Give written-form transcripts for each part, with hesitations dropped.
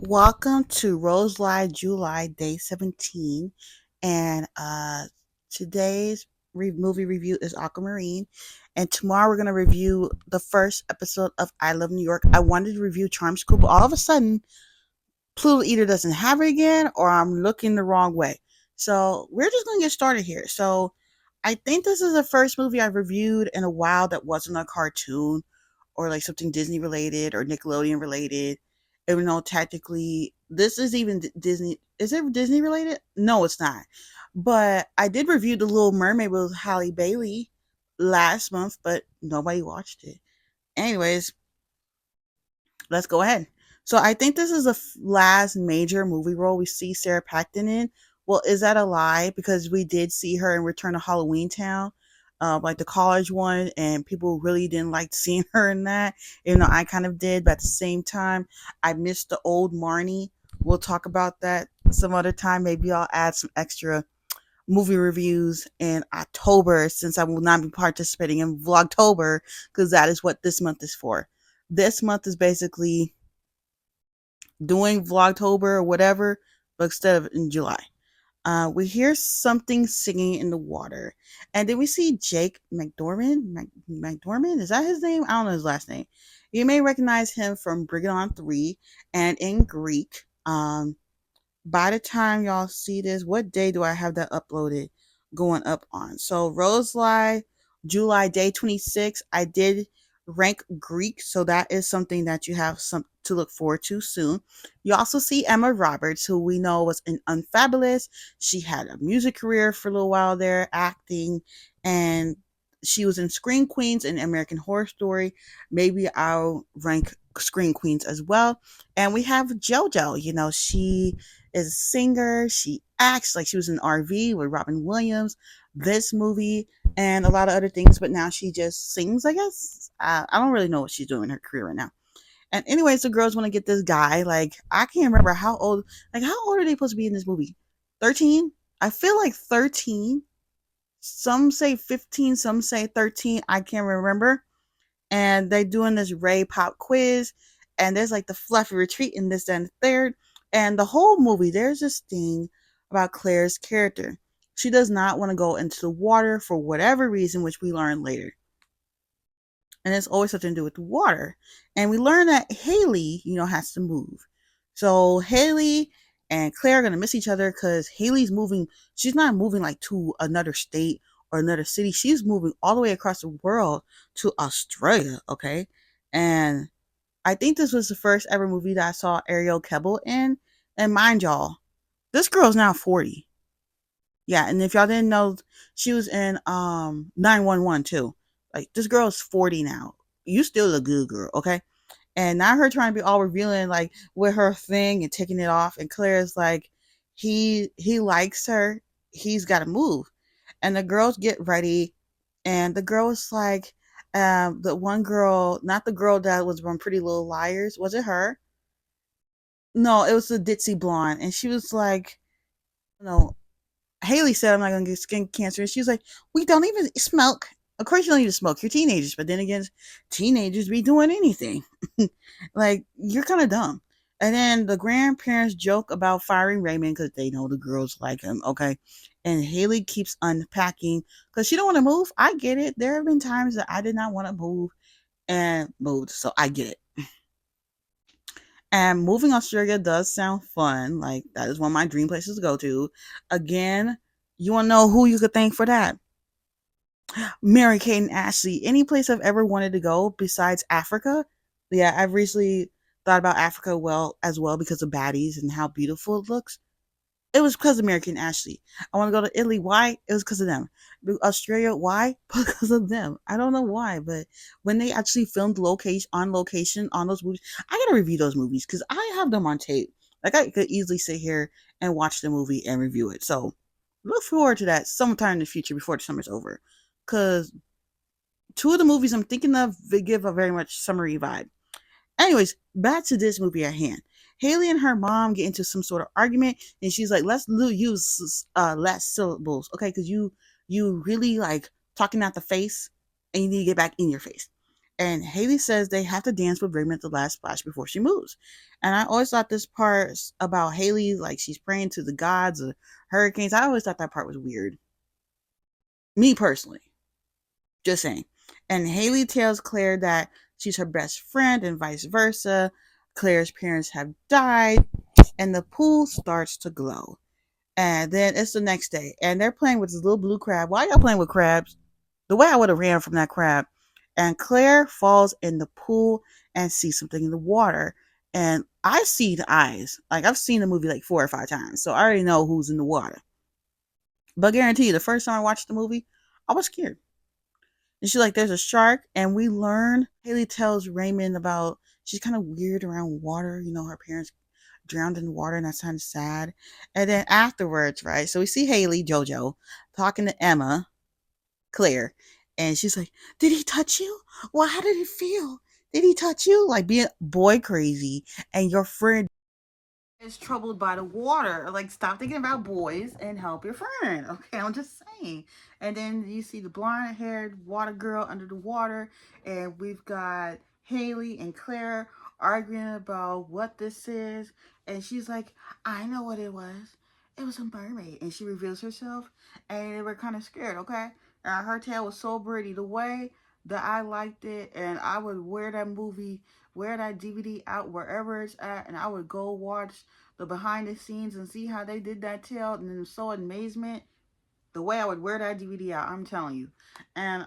Welcome to Rose Live July Day 17. And today's movie review is Aquamarine. And tomorrow we're going to review the first episode of I Love New York. I wanted to review Charm School, but all of a sudden, Pluto either doesn't have it again or I'm looking the wrong way. So we're just going to get started here. So I think this is the first movie I've reviewed in a while that wasn't a cartoon or like something Disney related or Nickelodeon related. Even though technically this is even Disney. Is it Disney related? No, it's not. But I did review The Little Mermaid with Halle Bailey last month, but nobody watched it. Anyways, let's go ahead. So I think this is the last major movie role we see Sarah Paxton in. Well, is that a lie? Because we did see her in Return to Halloween Town, like the college one, and people really didn't like seeing her in that. Even though I kind of did, but at the same time, I missed the old Marnie. We'll talk about that some other time. Maybe I'll add some extra movie reviews in October since I will not be participating in Vlogtober because that is what this month is for. This month is basically doing Vlogtober or whatever, but instead of in July. We hear something singing in the water, and then we see Jake McDormand. McDormand, is that his name? I don't know his last name. You may recognize him from Bring It On 3 and in Greek. By the time y'all see this, what day do I have that uploaded going up on? So Rosely, July day 26. I did rank Greek, so that is something that you have some to look forward to soon. You also see Emma Roberts, who we know was in Unfabulous. She had a music career for a little while there, acting, and she was in Scream Queens and American Horror Story. Maybe I'll rank Scream Queens as well. And we have JoJo. She is a singer. She acts like she was in RV with Robin Williams, this movie, and a lot of other things. But now she just sings, I guess. I don't really know what she's doing in her career right now. And anyways, the girls want to get this guy. Like, I can't remember how old. Like, how old are they supposed to be in this movie? 13? I feel like 13. Some say 15. Some say 13. I can't remember. And they're doing this Ray pop quiz, and there's like the fluffy retreat in this and the third, and the whole movie there's this thing about Claire's character. She does not want to go into the water for whatever reason, which we learn later, and it's always something to do with the water. And we learn that Haley, has to move. So Haley and Claire are gonna miss each other because Haley's moving. She's not moving like to another state or another city. She's moving all the way across the world to Australia. Okay, and I think this was the first ever movie that I saw Ariel Kebble in. And mind y'all, this girl's now 40. Yeah, and if y'all didn't know, she was in 911 too. Like, this girl's 40 now. You still a good girl, okay? And now her trying to be all revealing, like with her thing and taking it off. And Claire's like, he likes her. He's got to move. And the girls get ready, and the girl is like, the one girl, not the girl that was from Pretty Little Liars. Was it her? No, it was the ditzy blonde, and she was like, no, Haley said, I'm not going to get skin cancer. And she was like, we don't even smoke. Of course, you don't need to smoke. You're teenagers. But then again, teenagers be doing anything. Like, you're kind of dumb. And then the grandparents joke about firing Raymond because they know the girls like him. Okay. And Haley keeps unpacking because she don't want to move. I get it. There have been times that I did not want to move and moved. So I get it. And moving Australia does sound fun. Like, that is one of my dream places to go to. Again, you want to know who you could thank for that? Mary Kate and Ashley. Any place I've ever wanted to go besides Africa. Yeah, I've recently thought about Africa as well because of baddies and how beautiful it looks. It was because of Mary Kate and Ashley. I want to go to Italy. Why? It was because of them. Australia. Why? Because of them. I don't know why, but when they actually filmed location on those movies, I gotta review those movies because I have them on tape. Like, I could easily sit here and watch the movie and review it. So look forward to that sometime in the future before the summer's over. Because two of the movies I'm thinking of, they give a very much summery vibe. Anyways, back to this movie at hand. Haley and her mom get into some sort of argument, and she's like, "Let's use less syllables, okay? Because you really like talking out the face, and you need to get back in your face." And Haley says they have to dance with Raymond at the last splash before she moves. And I always thought this part about Haley, like she's praying to the gods of hurricanes. I always thought that part was weird. Me personally, just saying. And Haley tells Claire that she's her best friend and vice versa. Claire's parents have died, and the pool starts to glow. And then it's the next day, and they're playing with this little blue crab. Why y'all playing with crabs? The way I would have ran from that crab. And Claire falls in the pool and sees something in the water. And I see the eyes. Like I've seen the movie like 4 or 5 times, so I already know who's in the water. But guarantee you, the first time I watched the movie, I was scared. And she's like, "There's a shark," and we learn. Haley tells Raymond about she's kind of weird around water. You know, her parents drowned in the water, and that's kind of sad. And then afterwards, right? So we see Haley, JoJo, talking to Emma, Claire, and she's like, "Did he touch you? Well, how did it feel? Did he touch you?" Like being boy crazy, and your friend is troubled by the water. Like, stop thinking about boys and help your friend. Okay, I'm just saying. And then you see the blonde haired water girl under the water, and we've got Haley and Claire arguing about what this is. And she's like, "I know what it was. It was a mermaid." And she reveals herself, and they were kind of scared, okay? And her tail was so pretty. The way that I liked it, and I would wear that movie, wear that DVD out wherever it's at, and I would go watch the behind the scenes and see how they did that tail, and then so amazement the way I would wear that DVD out. I'm telling you. And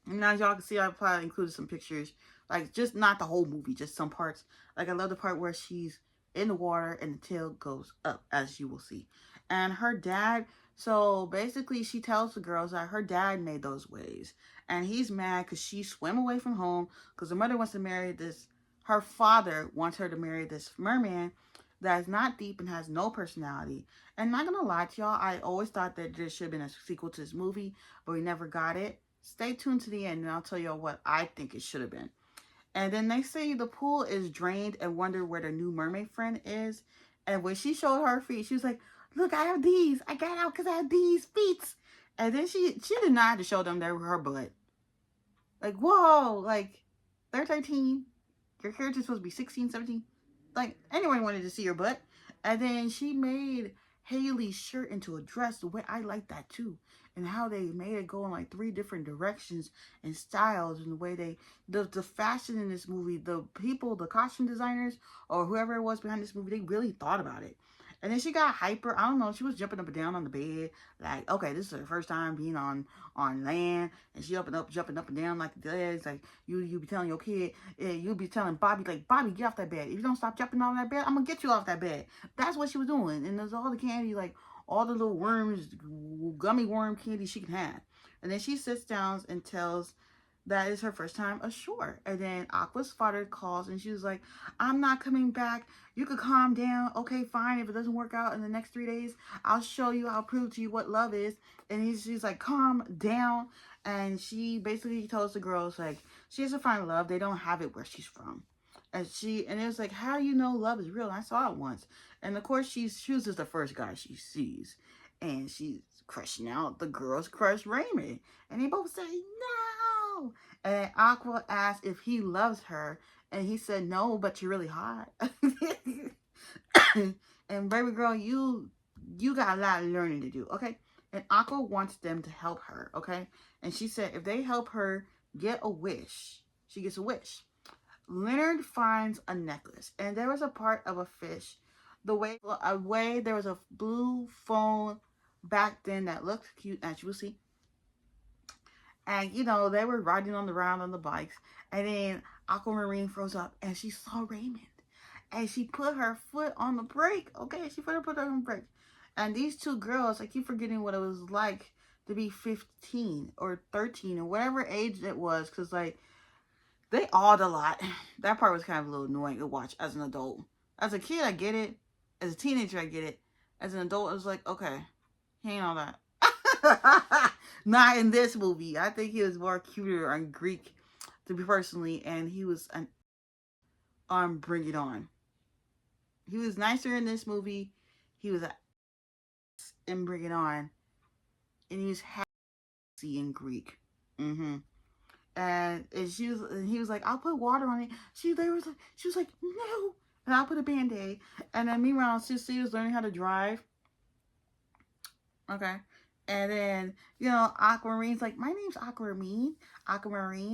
and as y'all can see, I probably included some pictures, like just not the whole movie, just some parts. Like I love the part where she's in the water and the tail goes up, as you will see. And her dad, so basically, she tells the girls that her dad made those waves, and he's mad because she swam away from home because her mother wants to marry this. Her father wants her to marry this merman that is not deep and has no personality. And not gonna lie to y'all, I always thought that there should have been a sequel to this movie, but we never got it. Stay tuned to the end and I'll tell y'all what I think it should have been. And then they say the pool is drained and wonder where their new mermaid friend is. And when she showed her feet, she was like, "Look, I have these. I got out because I have these feet." And then she did not have to show them their her butt. Like, whoa, like they're 13. Your character's supposed to be 16, 17. Like, anyone wanted to see your butt. And then she made Haley's shirt into a dress the way I like that too. And how they made it go in like 3 different directions and styles, and the way the fashion in this movie, the people, the costume designers or whoever it was behind this movie, they really thought about it. And then she got hyper. I don't know. She was jumping up and down on the bed, like, okay, this is her first time being on land, and she jumping up and down like the legs. Like you be telling your kid, you be telling Bobby, like, "Bobby, get off that bed. If you don't stop jumping on that bed, I'm gonna get you off that bed." That's what she was doing. And there's all the candy, like all the little worms, gummy worm candy she can have. And then she sits down and tells that is her first time ashore. And then Aqua's father calls and she was like, "I'm not coming back. You could calm down. Okay, fine. If it doesn't work out in the next 3 days, I'll show you. I'll prove to you what love is." And she's like, "Calm down." And she basically tells the girls, like, she has to find love. They don't have it where she's from. And it was like, "How do you know love is real?" And I saw it once. And of course she chooses the first guy she sees. And she's crushing out the girls crush Raymond. And they both say no. And Aqua asked if he loves her. And he said, "No, but you're really hot." And baby girl, you got a lot of learning to do, okay? And Aqua wants them to help her, okay? And she said if they help her get a wish, she gets a wish. Leonard finds a necklace, and there was a part of a fish. The way there was a blue phone back then that looked cute, as you will see. And they were riding on the round on the bikes, and then Aquamarine froze up, and she saw Raymond, and she put her foot on the brake. Okay, she put her on the brake, and these two girls, I keep forgetting what it was like to be 15 or 13 or whatever age it was, because like they awed a lot. That part was kind of a little annoying to watch as an adult. As a kid, I get it. As a teenager, I get it. As an adult, it was like, okay, he ain't all that. Not in this movie. I think he was more cuter on Greek, to be personally, and he was on Bring It On. He was nicer in this movie. He was in Bring It On, and he was happy in Greek. Mm-hmm. And he was like, I'll put water on it. She was like, no. And I'll put a band-aid. And then meanwhile, Sissy was learning how to drive. Okay. And then, Aquamarine's like, my name's Aquamarine.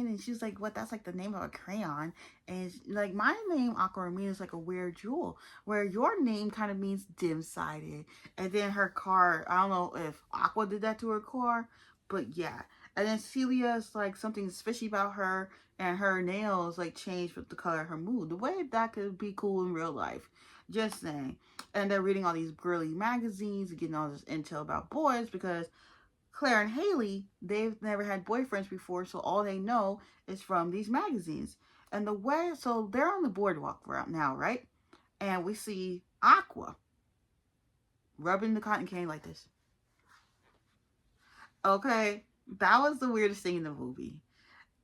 And she's like, what? That's like the name of a crayon. And like, my name, Aquamarine, is like a weird jewel, where your name kind of means dim-sided. And then her car, I don't know if Aqua did that to her car, but yeah. And then Celia's like, something's fishy about her, and her nails like changed with the color of her mood. The way that could be cool in real life. Just saying. And they're reading all these girly magazines and getting all this intel about boys because Claire and Haley, they've never had boyfriends before, so all they know is from these magazines. And so they're on the boardwalk now, right? And we see Aqua rubbing the cotton candy like this. Okay, that was the weirdest thing in the movie.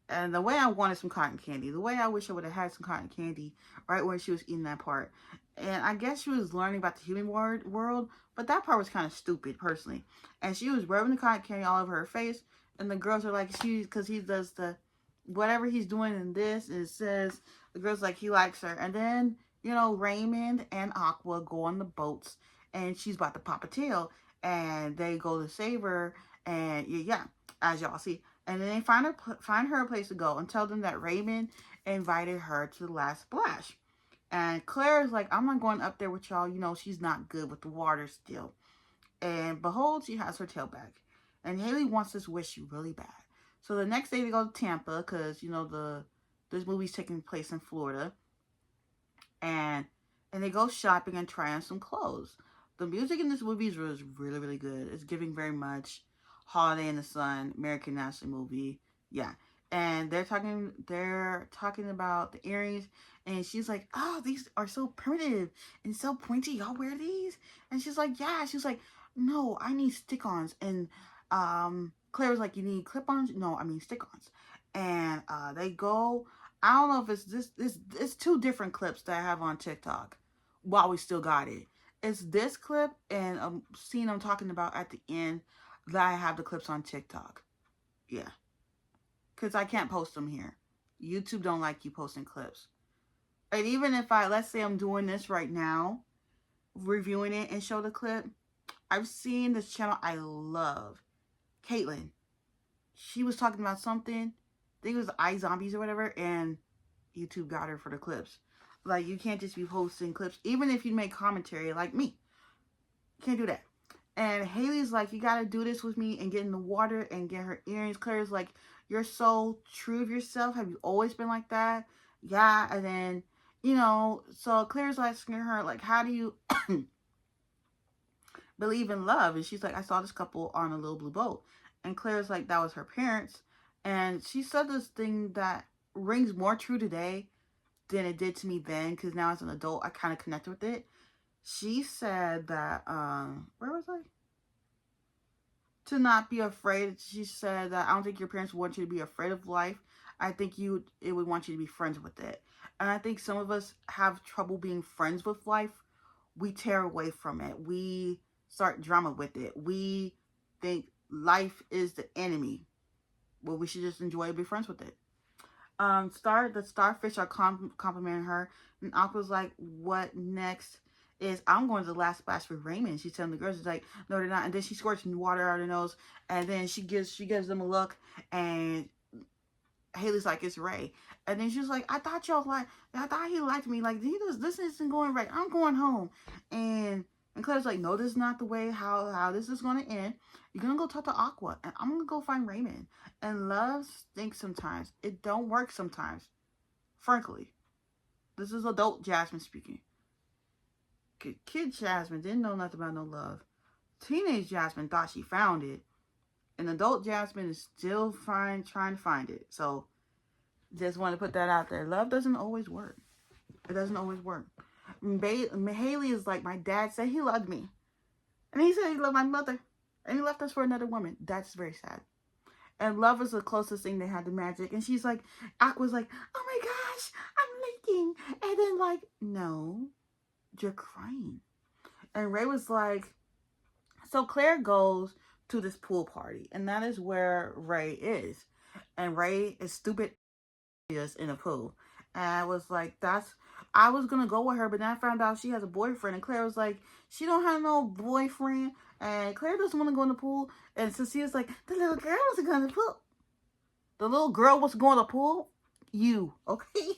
And the way I wanted some cotton candy, the way I wish I would have had some cotton candy right when she was eating that part. And I guess she was learning about the human world, but that part was kind of stupid, personally. And she was rubbing the cotton candy all over her face, and the girls are like, because he does whatever he's doing in this, and it says, the girls like, he likes her. And then, Raymond and Aqua go on the boats, and she's about to pop a tail, and they go to save her, and yeah, as y'all see. And then they find her a place to go and tell them that Raymond invited her to the last splash. And Claire's like, I'm not going up there with y'all. She's not good with the water still. And behold, she has her tail back. And Haley wants this wish really bad. So the next day they go to Tampa because, this movie's taking place in Florida. And they go shopping and try on some clothes. The music in this movie is really, really good. It's giving very much Holiday in the Sun, American National movie. Yeah. And they're talking about the earrings, and she's like, oh, these are so primitive and so pointy. Y'all wear these? And she's like, yeah. She's like, no, I need stick-ons. And Claire was like, you need clip-ons? No, I mean stick-ons. And they go, I don't know if it's two different clips that I have on TikTok while we still got it. It's this clip and a scene I'm talking about at the end that I have the clips on TikTok. Yeah. Because I can't post them here. YouTube don't like you posting clips. And even if let's say I'm doing this right now, reviewing it and show the clip, I've seen this channel I love. Caitlin. She was talking about something. I think it was iZombies or whatever, and YouTube got her for the clips. Like, you can't just be posting clips, even if you make commentary like me. Can't do that. And Haley's like, you gotta do this with me and get in the water and get her earrings. Claire's like, you're so true of yourself. Have you always been like that? Yeah. And then, so Claire's asking her, like, how do you believe in love? And she's like, I saw this couple on a little blue boat. And Claire's like, that was her parents. And she said this thing that rings more true today than it did to me then, because now as an adult, I kind of connect with it. She said that, where was I? To not be afraid. She said that I don't think your parents want you to be afraid of life. I think it would want you to be friends with it. And I think some of us have trouble being friends with life. We tear away from it. We start drama with it. We think life is the enemy. Well, we should just enjoy and be friends with it. The starfish are complimenting her, and Aqua's like, what next is I'm going to the last splash with Raymond. She's telling the girls, she's like, no, they're not. And then she squirts water out her nose, and then she gives them a look, and Haley's like, it's Ray. And then she's like, I thought he liked me. Like, this isn't going right. I'm going home. And Claire's like, no, this is not the way how this is going to end. You're going to go talk to Aqua, and I'm going to go find Raymond. And love stinks sometimes. It don't work sometimes. Frankly. This is adult Jasmine speaking. Kid Jasmine didn't know nothing about no love. Teenage Jasmine thought she found it. And adult Jasmine is still trying to find it. So, just want to put that out there. Love doesn't always work. It doesn't always work. Haley is like, my dad said he loved me. And he said he loved my mother. And he left us for another woman. That's very sad. And love is the closest thing they had to magic. And she's like, Aqua's like, oh my gosh, I'm leaking. And then like, no, you're crying. And Ray was like, so Claire goes to this pool party. And that is where Ray is. And Ray is stupid in a pool. And I was like, I was gonna go with her, but then I found out she has a boyfriend. And Claire was like, she don't have no boyfriend. And Claire doesn't want to go in the pool. And Cecilia was like, the little girl wants to go in the pool. The little girl wants to go in the pool? You, okay?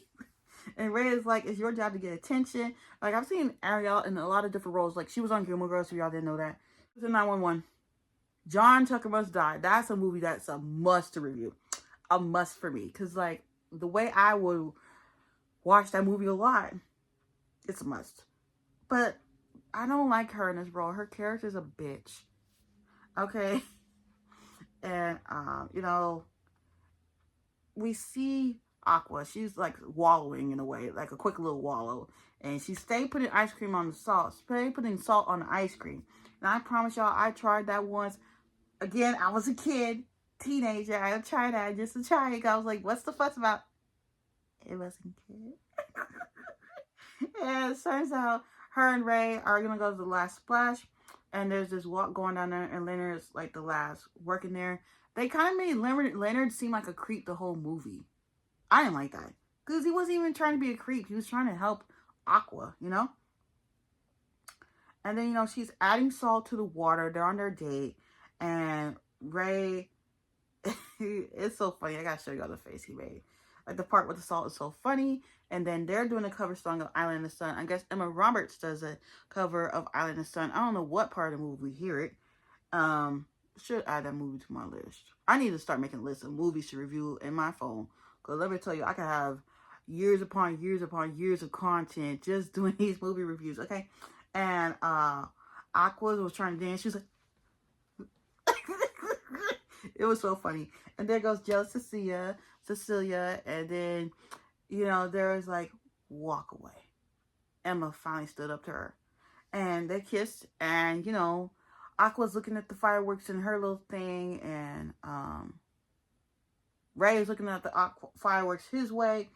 And Ray is like, it's your job to get attention. Like, I've seen Ariel in a lot of different roles. Like, she was on Gilmore Girls, if y'all didn't know that. It was in 911. John Tucker Must Die. That's a movie that's a must to review. A must for me. Because, like, the way I would watch that movie a lot, it's a must. But I don't like her in this role. Her character's a bitch. Okay? And, you know, we see Aqua. She's like wallowing in a way, like a quick little wallow. And she stayed putting ice cream on the salt. Stayed putting salt on the ice cream. And I promise y'all, I tried that once. Again, I was a kid, teenager. I tried that just to try it. I was like, what's the fuss about? It wasn't good. And it turns out her and Ray are going to go to the last splash. And there's this walk going down there. And Leonard's like the last working there. They kind of made Leonard seem like a creep the whole movie. I didn't like that. Because he wasn't even trying to be a creep. He was trying to help Aqua, you know? And then, you know, she's adding salt to the water. They're on their date. And Ray, it's so funny. I gotta show you all the face he made. Like, the part with the salt is so funny. And then they're doing a cover song of Island in the Sun. I guess Emma Roberts does a cover of Island in the Sun. I don't know what part of the movie we hear it. Should add that movie to my list. I need to start making lists of movies to review in my phone. Because let me tell you, I could have years upon years upon years of content just doing these movie reviews, okay? And Aqua was trying to dance. She was like... It was so funny. And there goes jealous Cecilia. And then, you know, there was like, walk away. Emma finally stood up to her. And they kissed. And, you know, Aqua's looking at the fireworks in her little thing. And Ray is looking at the fireworks his way.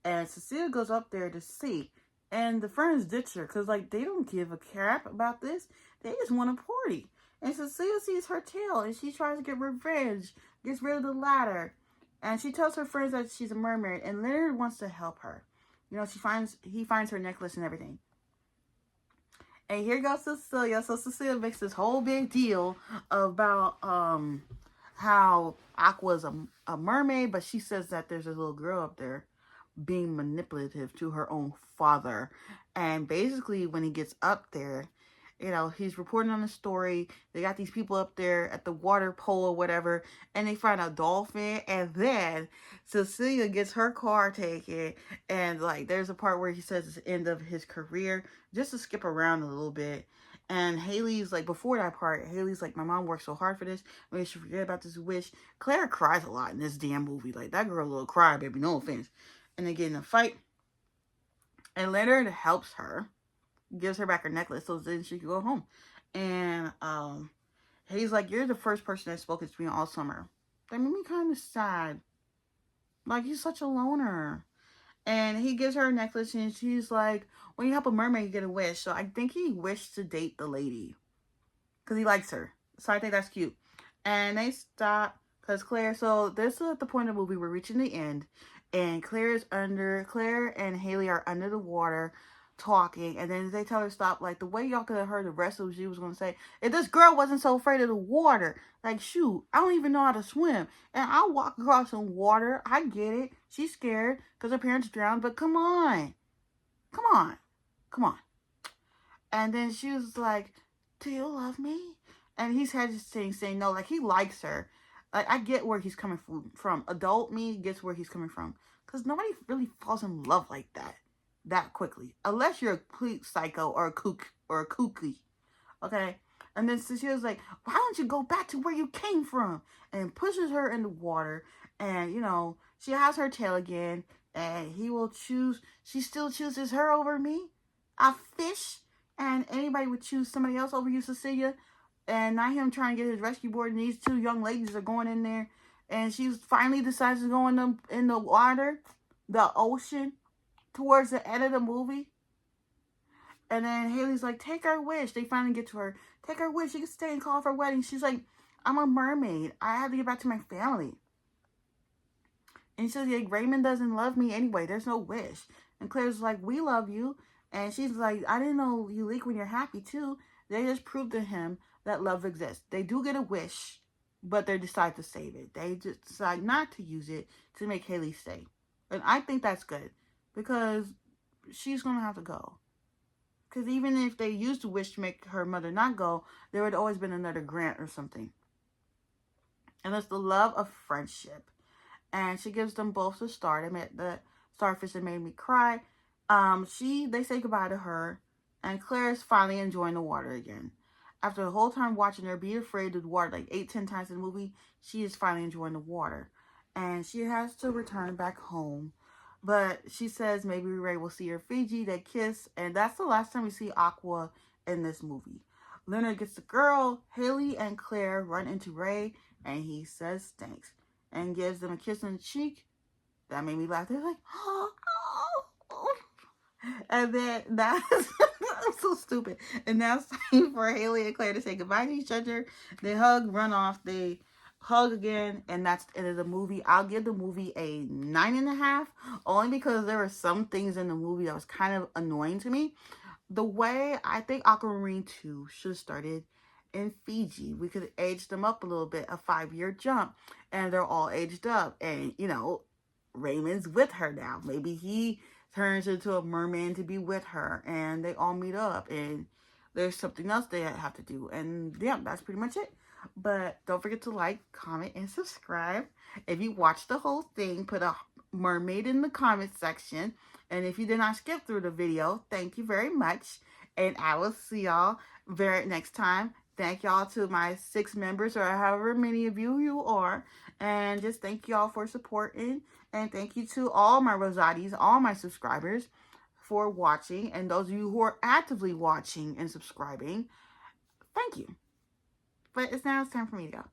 And Cecilia goes up there to see. And the friends ditch her. Because, like, they don't give a crap about this. They just want to party. And Cecilia sees her tail. And she tries to get revenge. Gets rid of the ladder. And she tells her friends that she's a mermaid. And Leonard wants to help her. You know, he finds her necklace and everything. And here goes Cecilia. So Cecilia makes this whole big deal about how Aqua's a mermaid, but she says that there's a little girl up there being manipulative to her own father. And basically, when he gets up there, you know, he's reporting on the story. They got these people up there at the water pole or whatever, and they find a dolphin. And then Cecilia gets her car taken. And, like, there's a part where he says it's the end of his career, just to skip around a little bit. And Haley's like, before that part, Haley's like, my mom worked so hard for this. Maybe she forget about this wish. Claire cries a lot in this damn movie. Like, that girl a little crybaby, no offense. And they get in a fight. And Leonard helps her. Gives her back her necklace so then she can go home. And he's like, you're the first person that's spoken to me all summer. That made me kind of sad. Like, he's such a loner. And he gives her a necklace and she's like, when you help a mermaid, you get a wish. So I think he wished to date the lady. Because he likes her. So I think that's cute. And they stop. Because Claire, so this is at the point of the movie, we're reaching the end. And Claire and Haley are under the water talking, and then they tell her to stop. Like, the way y'all could have heard the rest of what she was going to say, if this girl wasn't so afraid of the water, like, shoot, I don't even know how to swim, and I'll walk across some water. I get it. She's scared because her parents drowned, but come on. And then she was like, do you love me? And he's hesitating, saying no. Like, he likes her. Like, I get where he's coming from. Adult me gets where he's coming from, because nobody really falls in love like that quickly, unless you're a complete psycho or a kooky, okay? And then she was like, why don't you go back to where you came from? And pushes her in the water. And, you know, she has her tail again, and she still chooses her over me, a fish. And anybody would choose somebody else over you, Cecilia. And not him trying to get his rescue board. And these two young ladies are going in there, and she finally decides to go in the water, the ocean, towards the end of the movie. And then Haley's like, take her wish. They finally get to her. Take her wish. She can stay and call for her wedding. She's like, I'm a mermaid. I have to get back to my family. And she's like, Raymond doesn't love me anyway. There's no wish. And Claire's like, we love you. And she's like, I didn't know you leak when you're happy too. They just proved to him that love exists. They do get a wish, but they decide to save it. They just decide not to use it to make Haley stay. And I think that's good because she's going to have to go. Because even if they used the wish to make her mother not go, there would always been another Grant or something. And it's the love of friendship. And she gives them both the star. They met the starfish that made me cry. They say goodbye to her, and Claire is finally enjoying the water again. After the whole time watching her be afraid of the water like 8-10 times in the movie, she is finally enjoying the water. And she has to return back home. But she says maybe Ray will see her Fiji, they kiss, and that's the last time we see Aqua in this movie. Leonard gets the girl, Haley and Claire run into Ray, and he says thanks and gives them a kiss on the cheek. That made me laugh. They're like, oh. And then that's so stupid. And now it's time for Haley and Claire to say goodbye to each other. They hug, run off, they hug again, and that's the end of the movie. I'll give the movie a 9.5, only because there were some things in the movie that was kind of annoying to me. The way I think Aquamarine 2 should have started in Fiji. We could age them up a little bit, a 5-year jump, and they're all aged up. And, Raymond's with her now. Maybe he turns into a merman to be with her, and they all meet up, and there's something else they have to do. And yeah, that's pretty much it. But don't forget to like, comment, and subscribe. If you watched the whole thing, put a mermaid in the comment section. And if you did not skip through the video, thank you very much. And I will see y'all very next time. Thank y'all to my 6 members, or however many of you are. And just thank y'all for supporting. And thank you to all my Rosatis, all my subscribers for watching. And those of you who are actively watching and subscribing, thank you. But it's time for me to go.